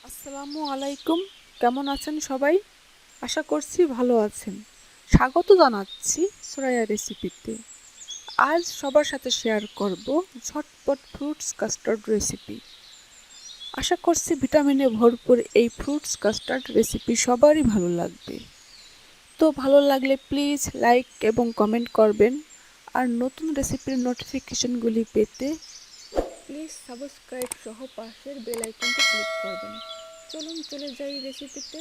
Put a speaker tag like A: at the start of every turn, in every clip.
A: আসসালামু আলাইকুম। কেমন আছেন সবাই? আশা করছি ভালো আছেন। স্বাগত জানাচ্ছি সুরায়া রেসিপিতে। আজ সবার সাথে শেয়ার করব ঝটপট ফ্রুটস কাস্টার্ড রেসিপি। আশা করছি ভিটামিনে ভরপুর এই ফ্রুটস কাস্টার্ড রেসিপি সবারই ভালো লাগবে। তো ভালো লাগলে প্লিজ লাইক এবং কমেন্ট করবেন। আর নতুন রেসিপির নোটিফিকেশনগুলি পেতে প্লিজ সাবস্ক্রাইব সহ পাশের বেল আইকনটি ক্লিক করবেন। চলুন চলে যাই রেসিপিতে।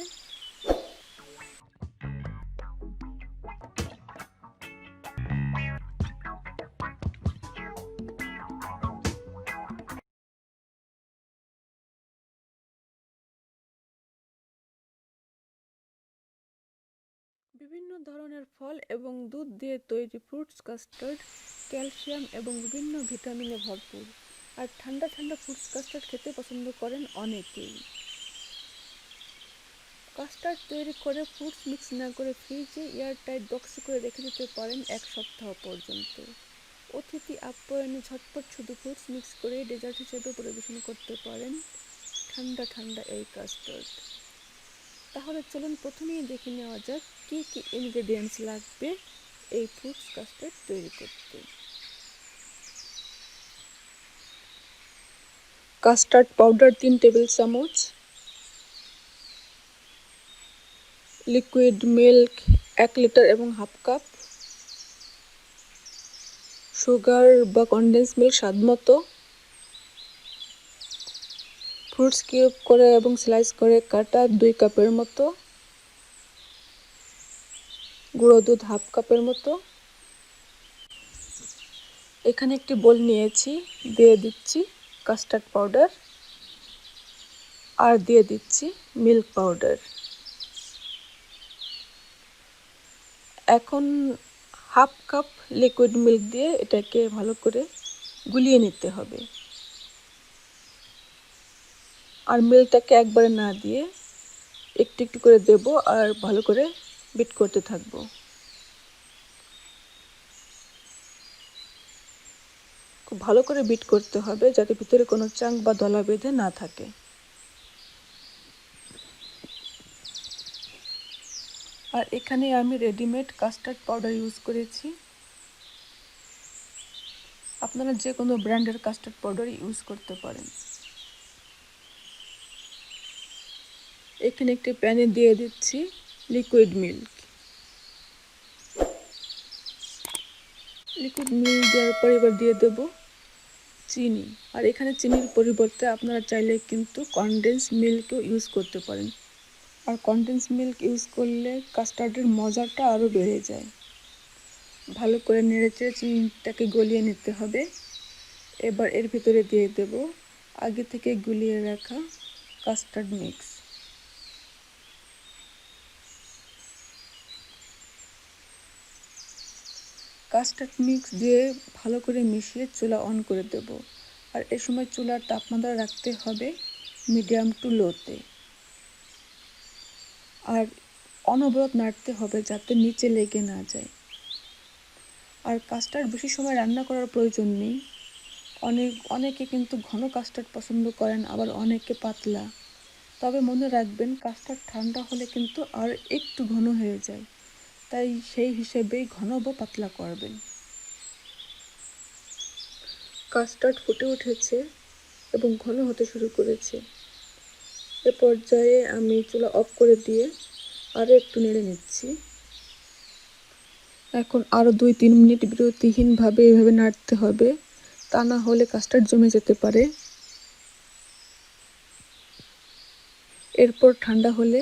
A: বিভিন্ন ধরনের ফল এবং দুধ দিয়ে তৈরি ফ্রুটস কাস্টার্ড ক্যালসিয়াম এবং বিভিন্ন ভিটামিনে ভরপুর। আর ঠান্ডা ঠান্ডা ফ্রুটস কাস্টার্ড খেতে পছন্দ করেন অনেকেই। কাস্টার্ড তৈরি করে ফ্রুটস মিক্স না করে ফ্রিজে এয়ারটাইট বক্সে করে রেখে দিতে পারেন 1 সপ্তাহ পর্যন্ত। অতিথি আপ্যায়নে ঝটপট শুধু ফ্রুটস মিক্স করে ডেজার্ট হিসেবে পরিবেশন করতে পারেন ঠান্ডা ঠান্ডা এই কাস্টার্ড। তাহলে চলুন প্রথমেই দেখে নেওয়া যাক কী কী ইনগ্রেডিয়েন্টস লাগবে এই ফ্রুটস কাস্টার্ড তৈরি করতে। কাস্টার্ড পাউডার 3 টেবিল চামচ, লিকুইড মিল্ক 1 লিটার এবং হাফ কাপ, সুগার বা কনডেন্স মিল্ক স্বাদ মতো, ফ্রুটস কিউব করে এবং স্লাইস করে কাটা 2 কাপের মতো, গুঁড়ো দুধ হাফ কাপের মতো। এখানে একটি বোল নিয়েছি, দিয়ে দিচ্ছি কাস্টার্ড পাউডার আর দিয়ে দিচ্ছি মিল্ক পাউডার। এখন হাফ কাপ লিকুইড মিল্ক দিয়ে এটাকে ভালো করে গুলিয়ে নিতে হবে। আর মিল্কটাকে একবারে না দিয়ে একটু একটু করে দেব আর ভালো করে বিট করতে থাকবো। খুব ভালো করে বিট করতে হবে যাতে ভিতরে কোনো চাং বা দলা বেঁধে না থাকে। আর এখানে আমি রেডিমেড কাস্টার্ড পাউডার ইউজ করেছি। আপনারা যে কোনো ব্র্যান্ডের কাস্টার্ড পাউডার ইউজ করতে পারেন। এখানে একটি প্যানে দিয়ে দিচ্ছি লিকুইড মিল্ক। লিকুইড মিল্ক দেওয়ার পর এবার দিয়ে দেব চিনি। আর এখানে চিনির পরিবর্তে আপনারা চাইলে কিন্তু কনডেন্স মিল্কও ইউজ করতে পারেন। আর কনডেন্স মিল্ক ইউজ করলে কাস্টার্ডের মজাটা আরও বেড়ে যায়। ভালো করে নেড়েচেড়ে চিনিটাকে গলিয়ে নিতে হবে। এবার এর ভিতরে দিয়ে দেব আগে থেকে গুলিয়ে রাখা কাস্টার্ড মিক্স। কাস্টার্ড মিক্স দিয়ে ভালো করে মিশিয়ে চুলা অন করে দেব। আর এ সময় চুলার তাপমাত্রা রাখতে হবে মিডিয়াম টু লোতে। আর অনবরত নাড়তে হবে যাতে নিচে লেগে না যায়। আর কাস্টার্ড বেশি সময় রান্না করার প্রয়োজন নেই। অনেকে কিন্তু ঘন কাস্টার্ড পছন্দ করেন, আবার অনেকে পাতলা। তবে মনে রাখবেন কাস্টার্ড ঠান্ডা হলে কিন্তু আর একটু ঘন হয়ে যায়, তাই সেই হিসেবেই ঘন বা পাতলা করবেন। কাস্টার্ড ফুটে উঠেছে এবং ঘন হতে শুরু করেছে। এ পর্যায়ে আমি চুলা অফ করে দিয়ে আরও একটু নেড়ে নিচ্ছি। এখন আরও 2-3 মিনিট বিরতিহীনভাবে এভাবে নাড়তে হবে, তা না হলে কাস্টার্ড জমে যেতে পারে। এরপর ঠান্ডা হলে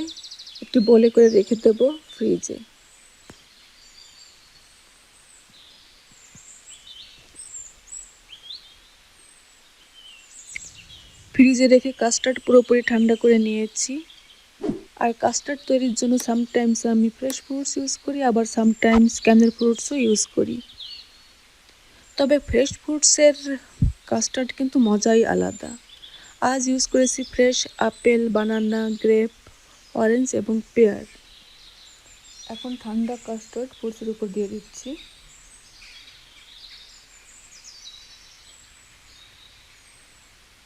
A: একটি বোলে করে রেখে দেব ফ্রিজে। ফ্রিজে রেখে কাস্টার্ড পুরোপুরি ঠান্ডা করে নিয়েছি। আর কাস্টার্ড তৈরির জন্য সামটাইমস আমি ফ্রেশ ফ্রুটস ইউজ করি, আবার সামটাইমস ক্যানের ফ্রুটসও ইউজ করি। তবে ফ্রেশ ফ্রুটসের কাস্টার্ড কিন্তু মজাই আলাদা। আজ ইউজ করেছি ফ্রেশ আপেল, বানানা, গ্রেপ, অরেঞ্জ এবং পেয়ার। এখন ঠান্ডা কাস্টার্ড ফ্রুটসের উপর দিয়ে দিচ্ছি।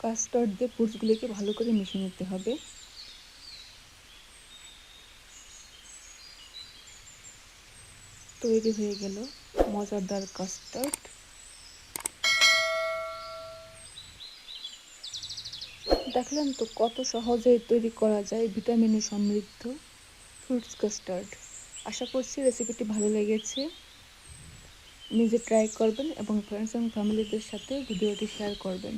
A: কাস্টার্ড দিয়ে ফ্রুটসগুলিকে ভালো করে মিশিয়ে নিতে হবে। তৈরি হয়ে গেল মজাদার কাস্টার্ড। দেখলেন তো কত সহজেই তৈরি করা যায় ভিটামিনে সমৃদ্ধ ফ্রুটস কাস্টার্ড। আশা করছি রেসিপিটি ভালো লেগেছে। নিজে ট্রাই করবেন এবং ফ্রেন্ডস এবং ফ্যামিলিদের সাথে ভিডিওটি শেয়ার করবেন।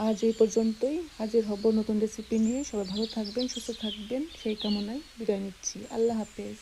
A: আজ এই পর্যন্তই, হাজির হব নতুন রেসিপি নিয়ে। সবাই ভালো থাকবেন, সুস্থ থাকবেন সেই কামনায় বিদায় নিচ্ছি। আল্লাহ হাফেজ।